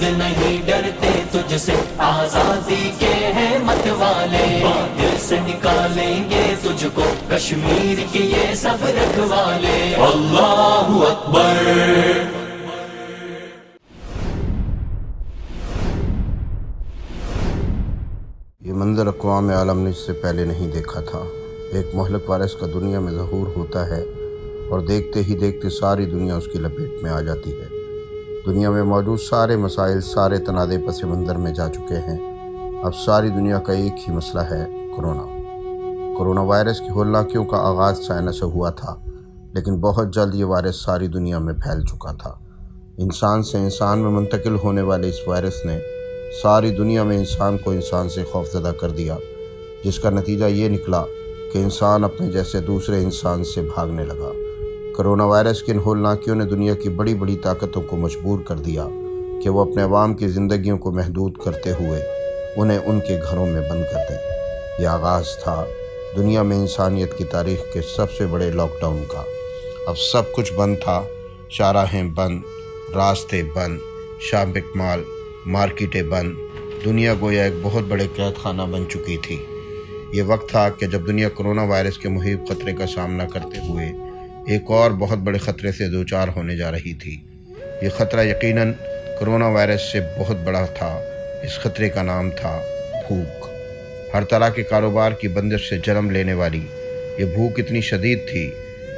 خود نہیں ڈرتے تجھ سے، آزادی کے ہیں مت والے، باطل سے نکالیں گے تجھ کو کشمیر کے یہ سب رکھوالے۔ اللہ اکبر۔ یہ منظر اقوام عالم نے اس سے پہلے نہیں دیکھا تھا۔ ایک مہلک وائرس کا دنیا میں ظہور ہوتا ہے اور دیکھتے ہی دیکھتے ساری دنیا اس کی لپیٹ میں آ جاتی ہے۔ دنیا میں موجود سارے مسائل، سارے تنازع پس منظر میں جا چکے ہیں۔ اب ساری دنیا کا ایک ہی مسئلہ ہے، کورونا وائرس کی ہولناکیوں کا آغاز چائنا سے ہوا تھا، لیکن بہت جلد یہ وائرس ساری دنیا میں پھیل چکا تھا۔ انسان سے انسان میں منتقل ہونے والے اس وائرس نے ساری دنیا میں انسان کو انسان سے خوفزدہ کر دیا، جس کا نتیجہ یہ نکلا کہ انسان اپنے جیسے دوسرے انسان سے بھاگنے لگا۔ کرونا وائرس کی ان ہولناکیوں نے دنیا کی بڑی بڑی طاقتوں کو مجبور کر دیا کہ وہ اپنے عوام کی زندگیوں کو محدود کرتے ہوئے انہیں ان کے گھروں میں بند کر دیں۔ یہ آغاز تھا دنیا میں انسانیت کی تاریخ کے سب سے بڑے لاک ڈاؤن کا۔ اب سب کچھ بند تھا، چوراہے بند، راستے بند، شاپنگ مال، مارکیٹیں بند، دنیا گویا ایک بہت بڑے قید خانہ بن چکی تھی۔ یہ وقت تھا کہ جب دنیا کرونا وائرس کے محیط خطرے کا سامنا کرتے ہوئے ایک اور بہت بڑے خطرے سے دوچار ہونے جا رہی تھی۔ یہ خطرہ یقیناً کرونا وائرس سے بہت بڑا تھا۔ اس خطرے کا نام تھا بھوک۔ ہر طرح کے کاروبار کی بندش سے جنم لینے والی یہ بھوک اتنی شدید تھی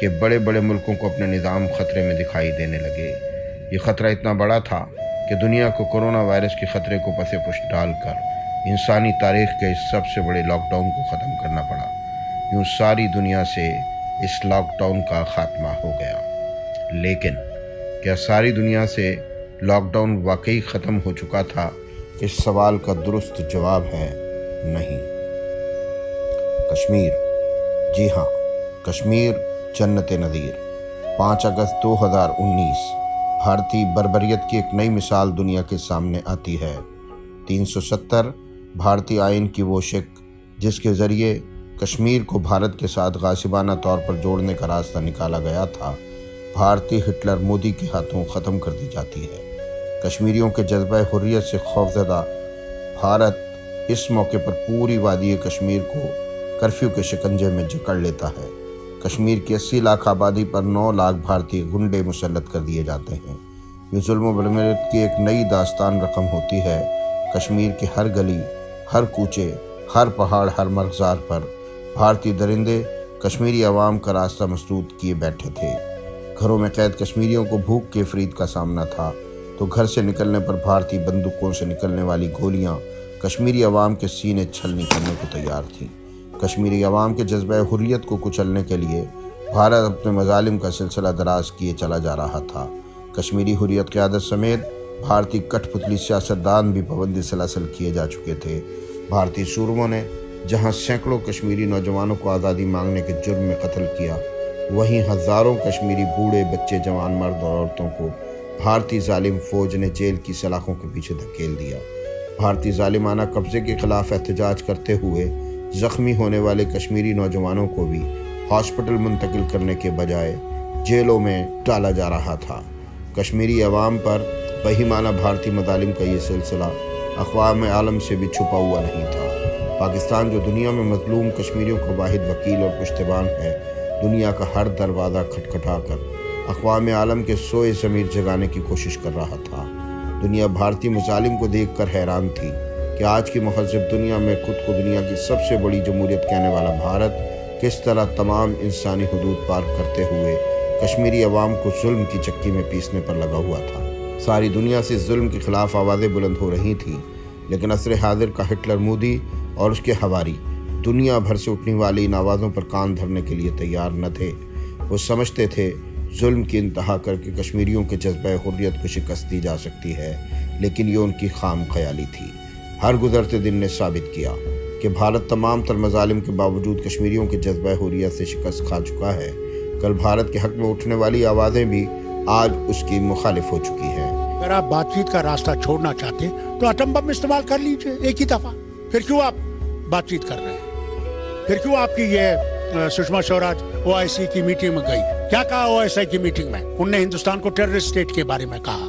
کہ بڑے بڑے ملکوں کو اپنے نظام خطرے میں دکھائی دینے لگے۔ یہ خطرہ اتنا بڑا تھا کہ دنیا کو کرونا وائرس کے خطرے کو پس پشت ڈال کر انسانی تاریخ کے اس سب سے بڑے لاک ڈاؤن کو ختم کرنا پڑا۔ یوں ساری دنیا سے اس لاک ڈاؤن کا خاتمہ ہو گیا۔ لیکن کیا ساری دنیا سے لاک ڈاؤن واقعی ختم ہو چکا تھا؟ اس سوال کا درست جواب ہے نہیں۔ کشمیر، جی ہاں، کشمیر جنت نظیر۔ 5 اگست 2019 بھارتی بربریت کی ایک نئی مثال دنیا کے سامنے آتی ہے۔ 370 بھارتی آئین کی وہ شق جس کے ذریعے کشمیر کو بھارت کے ساتھ غاصبانہ طور پر جوڑنے کا راستہ نکالا گیا تھا، بھارتی ہٹلر مودی کے ہاتھوں ختم کر دی جاتی ہے۔ کشمیریوں کے جذبہ حریت سے خوفزدہ بھارت اس موقع پر پوری وادی کشمیر کو کرفیو کے شکنجے میں جکڑ لیتا ہے۔ کشمیر کی 80 لاکھ آبادی پر 9 لاکھ بھارتی گنڈے مسلط کر دیے جاتے ہیں۔ یہ ظلم و بربریت کی ایک نئی داستان رقم ہوتی ہے۔ کشمیر کی ہر گلی، ہر کوچے، ہر پہاڑ، ہر مرغزار پر بھارتی درندے کشمیری عوام کا راستہ مسدود کیے بیٹھے تھے۔ گھروں میں قید کشمیریوں کو بھوک کے فرید کا سامنا تھا تو گھر سے نکلنے پر بھارتی بندوقوں سے نکلنے والی گولیاں کشمیری عوام کے سینے چھلنی کرنے کو تیار تھیں۔ کشمیری عوام کے جذبہ حریت کو کچلنے کے لیے بھارت اپنے مظالم کا سلسلہ دراز کیے چلا جا رہا تھا۔ کشمیری حریت قیادت سمیت بھارتی کٹھ پتلی سیاستدان بھی پابندی سلاسل کیے جا چکے تھے۔ بھارتی سورموں نے جہاں سینکڑوں کشمیری نوجوانوں کو آزادی مانگنے کے جرم میں قتل کیا، وہیں ہزاروں کشمیری بوڑھے، بچے، جوان، مرد اور عورتوں کو بھارتی ظالم فوج نے جیل کی سلاخوں کے پیچھے دھکیل دیا۔ بھارتی ظالمانہ قبضے کے خلاف احتجاج کرتے ہوئے زخمی ہونے والے کشمیری نوجوانوں کو بھی ہاسپٹل منتقل کرنے کے بجائے جیلوں میں ڈالا جا رہا تھا۔ کشمیری عوام پر بہیمانہ بھارتی مظالم کا یہ سلسلہ اقوام عالم سے بھی چھپا ہوا نہیں تھا۔ پاکستان جو دنیا میں مظلوم کشمیریوں کا واحد وکیل اور پشتیبان ہے، دنیا کا ہر دروازہ کھٹکھٹا کر اقوام عالم کے سوئے ضمیر جگانے کی کوشش کر رہا تھا۔ دنیا بھارتی مظالم کو دیکھ کر حیران تھی کہ آج کی مہذب دنیا میں خود کو دنیا کی سب سے بڑی جمہوریت کہنے والا بھارت کس طرح تمام انسانی حدود پار کرتے ہوئے کشمیری عوام کو ظلم کی چکی میں پیسنے پر لگا ہوا تھا۔ ساری دنیا سے ظلم کے خلاف آوازیں بلند ہو رہی تھیں، لیکن عصر حاضر کا ہٹلر مودی اور اس کے حواری دنیا بھر سے اٹھنے والی ان آوازوں پر کان دھرنے کے لیے تیار نہ تھے۔ وہ سمجھتے تھے ظلم کی انتہا کر کے کشمیریوں کے جذبہ حریت کو شکست دی جا سکتی ہے، لیکن یہ ان کی خام خیالی تھی۔ ہر گزرتے دن نے ثابت کیا کہ بھارت تمام تر مظالم کے باوجود کشمیریوں کے جذبہ حریت سے شکست کھا چکا ہے۔ کل بھارت کے حق میں اٹھنے والی آوازیں بھی آج اس کی مخالف ہو چکی ہیں۔ اگر آپ بات چیت کا راستہ چھوڑنا چاہتے ہیں تو ایٹم بم استعمال کر لیجئے ایک ہی دفعہ۔ پھر کیوں آپ بات چیت کر رہے ہیں؟ پھر کیوں آپ کی یہ سشما سوراج OIC کی میٹنگ میں گئی؟ کیا کہا OIC کی میٹنگ میں؟ انہوں نے ہندوستان کو ٹیررسٹ اسٹیٹ کے بارے میں کہا۔